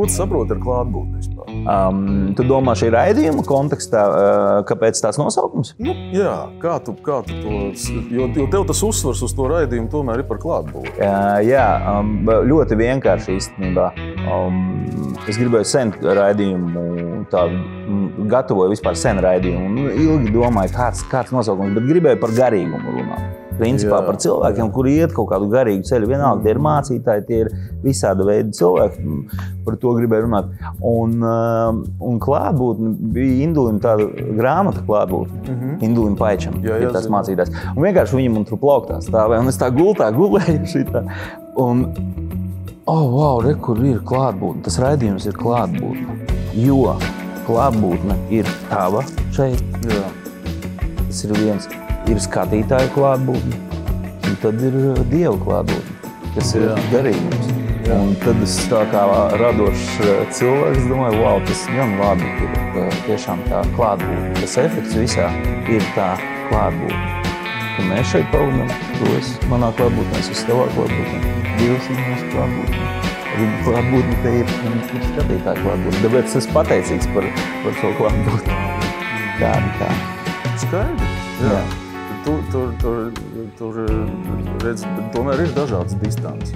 Ko tu saproti ar klātbūtni vispār? Tu domā šī raidījuma kontekstā, kāpēc tās nosaukums? Nu, jā, kā tu to, jo tev tas uzsvars uz to raidījumu tomēr ir par klātbūtni. Jā, ļoti vienkārši īstenībā. Es gribēju sen raidījumu, gatavoju vispār sen raidījumu. Ilgi domāju, kāds nosaukums, bet gribēju par garīgumu runāt. Principā par cilvēkiem, kuri iet kaut kādu garīgu ceļu. Vienalga, tie ir mācītāji, tie ir visāda veida cilvēki. Par to gribēju runāt. Un klātbūtne bija Indulim tāda grāmata klātbūtne. Indulim Paičam ir tās mācītājs. Un vienkārši viņi man tur plauktā stāvēja. Un es tā gultā gulēju šitā. Un, wow, re, kur ir klātbūtne. Tas raidījums ir klātbūtne. Jo klātbūtne ir tava šeit. Jā. Tas ir viens. Ir skatītāju klātbūtne, un tad ir Dieva klātbūtne, kas ir garīgums. Un tad es tā kā radošs cilvēks domāju, wow, tas gan labi ir tiešām tā klātbūtne. Tas efekts visā ir tā klātbūtne. Ka mēs šeit pavadām, tu esi manā klātbūtnē, es esmu tavā klātbūtnē. Dievs ir mūsu klātbūtne. Viņa klātbūtne te ir skatītāju klātbūtne. Tāpēc es esmu pateicīgs par šo klātbūtni. Kā. Skaidri. Jā. Tur redz, tomēr ir dažādas distances.